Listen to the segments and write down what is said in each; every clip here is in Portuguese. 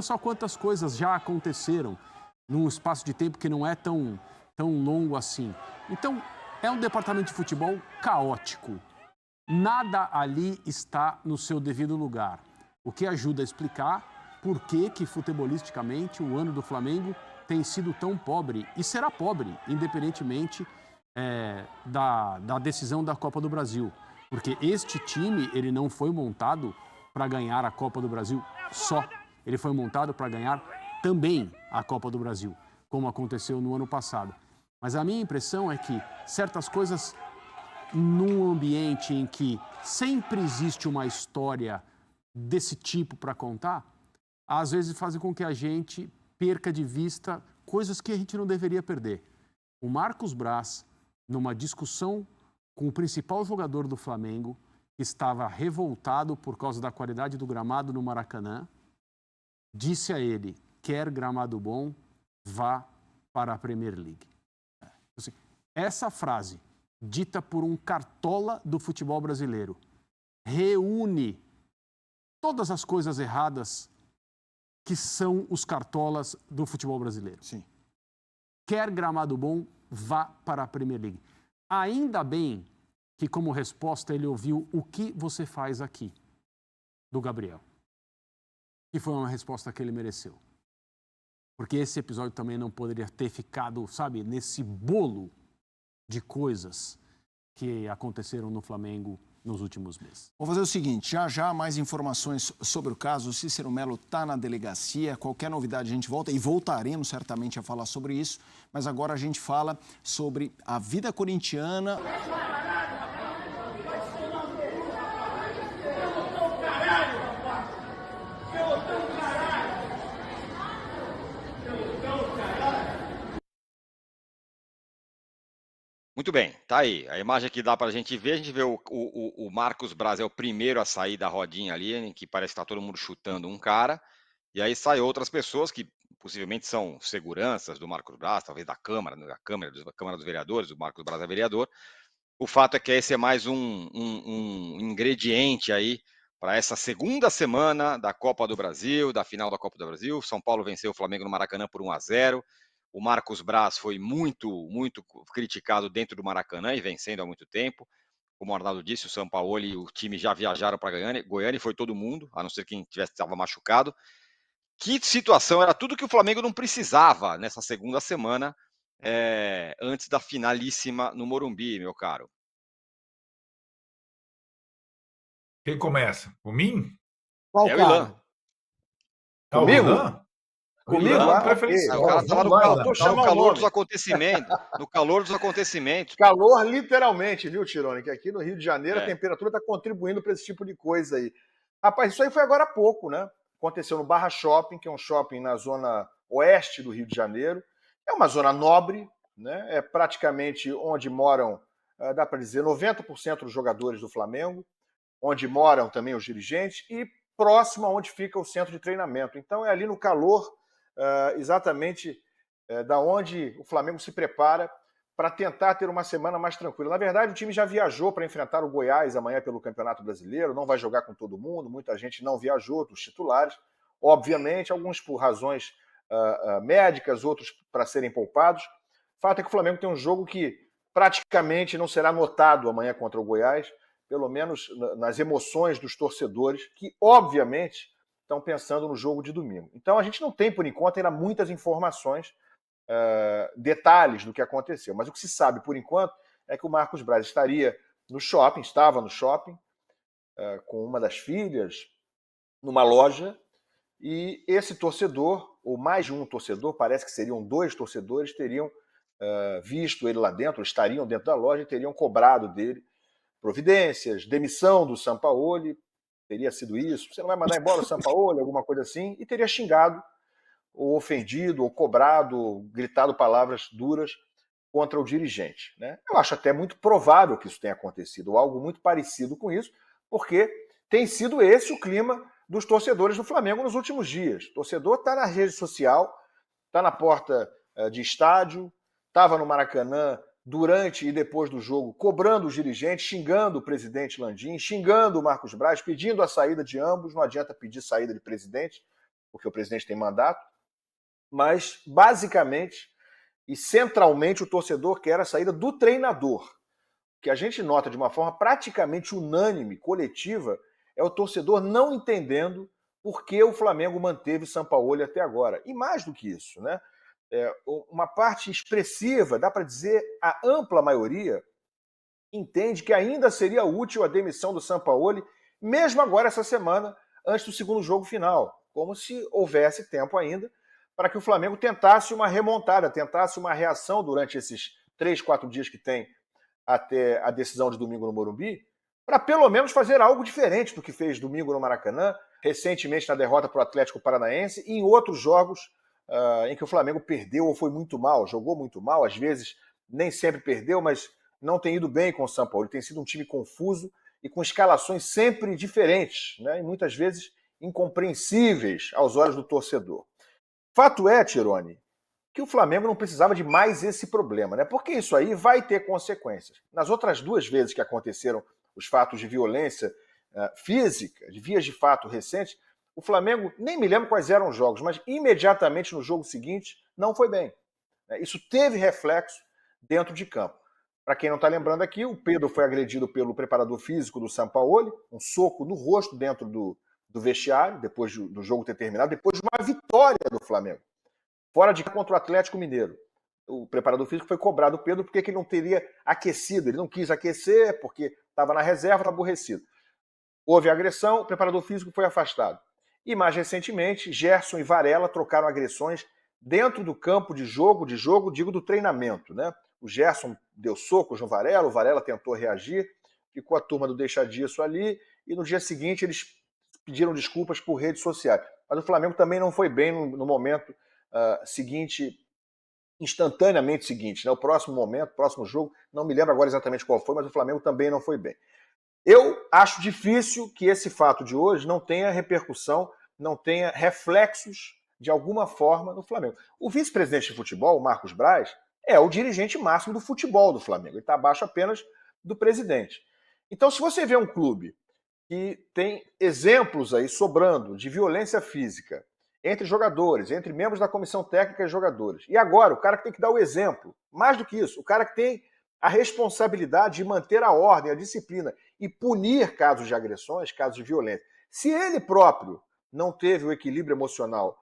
só quantas coisas já aconteceram num espaço de tempo que não é tão longo assim. Então, é um departamento de futebol caótico. Nada ali está no seu devido lugar. O que ajuda a explicar por que futebolisticamente, o ano do Flamengo tem sido tão pobre e será pobre, independentemente da decisão da Copa do Brasil. Porque este time, ele não foi montado para ganhar a Copa do Brasil só. Ele foi montado para ganhar também a Copa do Brasil, como aconteceu no ano passado. Mas a minha impressão é que certas coisas, num ambiente em que sempre existe uma história desse tipo para contar, às vezes fazem com que a gente perca de vista coisas que a gente não deveria perder. O Marcos Braz, numa discussão com o principal jogador do Flamengo, que estava revoltado por causa da qualidade do gramado no Maracanã, disse a ele: quer gramado bom, vá para a Premier League. Assim, essa frase, dita por um cartola do futebol brasileiro, reúne todas as coisas erradas que são os cartolas do futebol brasileiro. Sim. Quer gramado bom, vá para a Premier League. Ainda bem que, como resposta, ele ouviu o que você faz aqui, do Gabriel. E foi uma resposta que ele mereceu. Porque esse episódio também não poderia ter ficado, sabe, nesse bolo de coisas que aconteceram no Flamengo nos últimos meses. Vou fazer o seguinte, já mais informações sobre o caso. O Cícero Melo está na delegacia. Qualquer novidade a gente volta e voltaremos certamente a falar sobre isso. Mas agora a gente fala sobre a vida corintiana. Muito bem, tá aí. A imagem que dá para a gente vê o Marcos Braz é o primeiro a sair da rodinha ali, em que parece que está todo mundo chutando um cara, e aí saem outras pessoas que possivelmente são seguranças do Marcos Braz, talvez da Câmara dos Vereadores, o Marcos Braz é vereador. O fato é que esse é mais um ingrediente aí para essa segunda semana da Copa do Brasil, da final da Copa do Brasil. São Paulo venceu o Flamengo no Maracanã por 1-0. O Marcos Braz foi muito criticado dentro do Maracanã e vencendo há muito tempo. Como o Arnaldo disse, o Sampaoli e o time já viajaram para Goiânia e foi todo mundo, a não ser quem estava machucado. Que situação, era tudo que o Flamengo não precisava nessa segunda semana, antes da finalíssima no Morumbi, meu caro. Quem começa? O mim? Qual É o cara? Ilan. É o Comigo? Ilan? Comigo? Ilan, Ah, preferencial. O cara Vamos estava no lá, calor, Ilan. chamar o calor nome. dos acontecimentos. No calor dos acontecimentos. Calor, literalmente, viu, Tirone? Que aqui no Rio de Janeiro a É. temperatura está contribuindo para esse tipo de coisa aí. Rapaz, isso aí foi agora há pouco, né? Aconteceu no Barra Shopping, que é um shopping na zona oeste do Rio de Janeiro. É uma zona nobre, né? É praticamente onde moram, dá para dizer, 90% dos jogadores do Flamengo, onde moram também os dirigentes e próximo a onde fica o centro de treinamento. Então é ali no calor, exatamente da onde o Flamengo se prepara para tentar ter uma semana mais tranquila. Na verdade, o time já viajou para enfrentar o Goiás amanhã pelo Campeonato Brasileiro, não vai jogar com todo mundo, muita gente não viajou, dos titulares, obviamente, alguns por razões médicas, outros para serem poupados. O fato é que o Flamengo tem um jogo que praticamente não será notado amanhã contra o Goiás, pelo menos nas emoções dos torcedores, que, obviamente, estão pensando no jogo de domingo. Então, a gente não tem, por enquanto, ainda muitas informações, detalhes do que aconteceu. Mas o que se sabe, por enquanto, é que o Marcos Braz estava no shopping, com uma das filhas, numa loja, e esse torcedor, ou mais de um torcedor, parece que seriam 2 torcedores, teriam visto ele lá dentro, estariam dentro da loja e teriam cobrado dele providências, demissão do Sampaoli, teria sido isso, você não vai mandar embora o Sampaoli, alguma coisa assim, e teria xingado, ou ofendido, ou cobrado, gritado palavras duras contra o dirigente, né? Eu acho até muito provável que isso tenha acontecido, ou algo muito parecido com isso, porque tem sido esse o clima dos torcedores do Flamengo nos últimos dias. O torcedor está na rede social, está na porta de estádio, estava no Maracanã durante e depois do jogo, cobrando os dirigentes, xingando o presidente Landim, xingando o Marcos Braz, pedindo a saída de ambos. Não adianta pedir saída de presidente, porque o presidente tem mandato, mas basicamente e centralmente o torcedor quer a saída do treinador. O que a gente nota de uma forma praticamente unânime, coletiva, é o torcedor não entendendo por que o Flamengo manteve o Sampaoli até agora. E mais do que isso, né? Uma parte expressiva, dá para dizer a ampla maioria, entende que ainda seria útil a demissão do Sampaoli, mesmo agora essa semana, antes do segundo jogo final, como se houvesse tempo ainda para que o Flamengo tentasse uma remontada, tentasse uma reação durante esses 3, 4 dias que tem até a decisão de domingo no Morumbi, para pelo menos fazer algo diferente do que fez domingo no Maracanã, recentemente na derrota para o Atlético Paranaense e em outros jogos em que o Flamengo perdeu ou foi muito mal, jogou muito mal, às vezes nem sempre perdeu, mas não tem ido bem com o Sampaoli, tem sido um time confuso e com escalações sempre diferentes, né? E muitas vezes incompreensíveis aos olhos do torcedor. Fato é, Tironi, que o Flamengo não precisava de mais esse problema, né? Porque isso aí vai ter consequências. Nas outras 2 vezes que aconteceram os fatos de violência física, de vias de fato recentes, o Flamengo, nem me lembro quais eram os jogos, mas imediatamente no jogo seguinte não foi bem. Isso teve reflexo dentro de campo. Para quem não está lembrando aqui, o Pedro foi agredido pelo preparador físico do Sampaoli, um soco no rosto dentro do vestiário, depois do jogo ter terminado, depois de uma vitória do Flamengo, fora de contra o Atlético Mineiro. O preparador físico foi cobrado do Pedro porque ele não teria aquecido, ele não quis aquecer porque estava na reserva, estava aborrecido. Houve agressão, o preparador físico foi afastado. E mais recentemente, Gerson e Varela trocaram agressões dentro do campo de jogo, digo do treinamento, né? O Gerson deu socos no Varela, o Varela tentou reagir, ficou a turma do deixa disso ali, e no dia seguinte eles pediram desculpas por redes sociais. Mas o Flamengo também não foi bem no momento seguinte, instantaneamente seguinte, né? O próximo momento, próximo jogo, não me lembro agora exatamente qual foi, mas o Flamengo também não foi bem. Eu acho difícil que esse fato de hoje não tenha repercussão, não tenha reflexos de alguma forma no Flamengo. O vice-presidente de futebol, o Marcos Braz, é o dirigente máximo do futebol do Flamengo. Ele está abaixo apenas do presidente. Então, se você vê um clube que tem exemplos aí sobrando de violência física entre jogadores, entre membros da comissão técnica e jogadores, e agora o cara que tem que dar o exemplo, mais do que isso, o cara que tem a responsabilidade de manter a ordem, a disciplina e punir casos de agressões, casos de violência. Se ele próprio não teve o equilíbrio emocional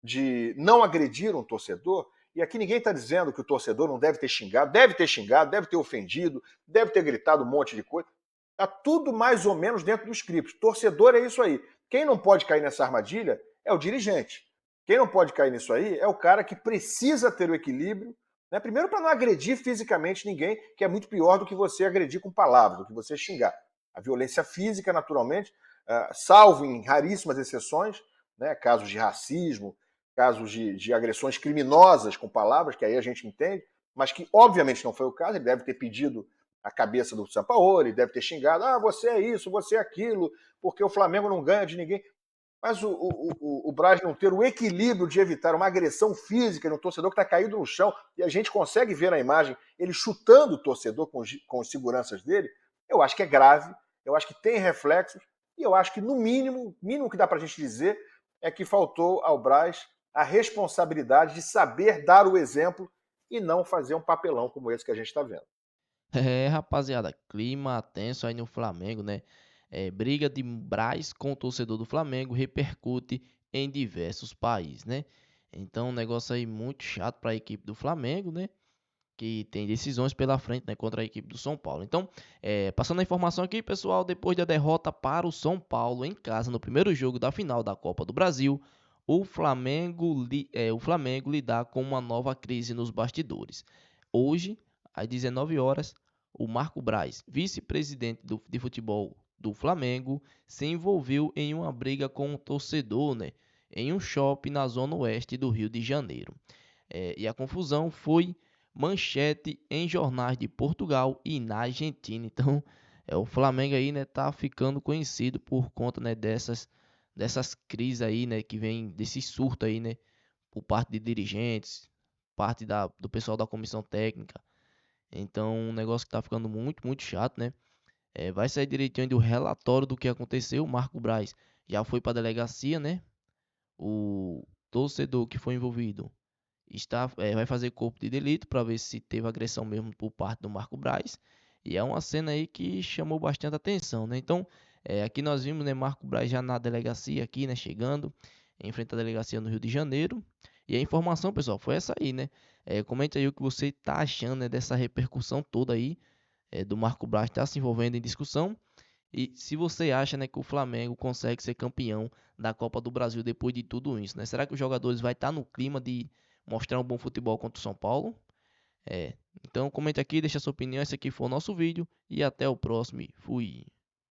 de não agredir um torcedor, e aqui ninguém está dizendo que o torcedor não deve ter xingado, deve ter ofendido, deve ter gritado um monte de coisa. Está tudo mais ou menos dentro do script. Torcedor é isso aí. Quem não pode cair nessa armadilha é o dirigente. Quem não pode cair nisso aí é o cara que precisa ter o equilíbrio, né? Primeiro, para não agredir fisicamente ninguém, que é muito pior do que você agredir com palavras, do que você xingar. A violência física, naturalmente, salvo em raríssimas exceções, né? Casos de racismo, casos de agressões criminosas com palavras, que aí a gente entende, mas que obviamente não foi o caso. Ele deve ter pedido a cabeça do Sampaoli, deve ter xingado, você é isso, você é aquilo, porque o Flamengo não ganha de ninguém. Mas o Braz não ter o equilíbrio de evitar uma agressão física no torcedor que está caído no chão, e a gente consegue ver na imagem ele chutando o torcedor com os seguranças dele, eu acho que é grave, eu acho que tem reflexos, e eu acho que, no mínimo, o mínimo que dá para a gente dizer é que faltou ao Braz a responsabilidade de saber dar o exemplo e não fazer um papelão como esse que a gente está vendo. Rapaziada, clima tenso aí no Flamengo, né? Briga de Braz com o torcedor do Flamengo repercute em diversos países, né? Então, um negócio aí muito chato para a equipe do Flamengo, né? Que tem decisões pela frente, né? Contra a equipe do São Paulo. Então, passando a informação aqui, pessoal, depois da derrota para o São Paulo em casa no primeiro jogo da final da Copa do Brasil, o Flamengo lidar com uma nova crise nos bastidores. Hoje, às 19 horas, o Marco Braz, vice-presidente de futebol do Flamengo, se envolveu em uma briga com um torcedor, né, em um shopping na zona oeste do Rio de Janeiro. E a confusão foi manchete em jornais de Portugal e na Argentina. Então, o Flamengo aí, né, tá ficando conhecido por conta, né, dessas crises aí, né, que vem desse surto aí, né, por parte de dirigentes, parte do pessoal da comissão técnica. Então, um negócio que tá ficando muito, muito chato, né? Vai sair direitinho do relatório do que aconteceu. O Marco Braz já foi para a delegacia, né? o torcedor que foi envolvido vai fazer corpo de delito para ver se teve agressão mesmo por parte do Marco Braz. E é uma cena aí que chamou bastante atenção, né? Então, aqui nós vimos, né, Marco Braz já na delegacia aqui, né, chegando em frente à delegacia no Rio de Janeiro. E a informação, pessoal, foi essa aí, né? Comente aí o que você tá achando, né, dessa repercussão toda aí, do Marco Braz estar se envolvendo em discussão. E se você acha, né, que o Flamengo consegue ser campeão da Copa do Brasil depois de tudo isso, né? Será que os jogadores vão estar no clima de mostrar um bom futebol contra o São Paulo? Então comente aqui, deixa sua opinião. Esse aqui foi o nosso vídeo e até o próximo. Fui!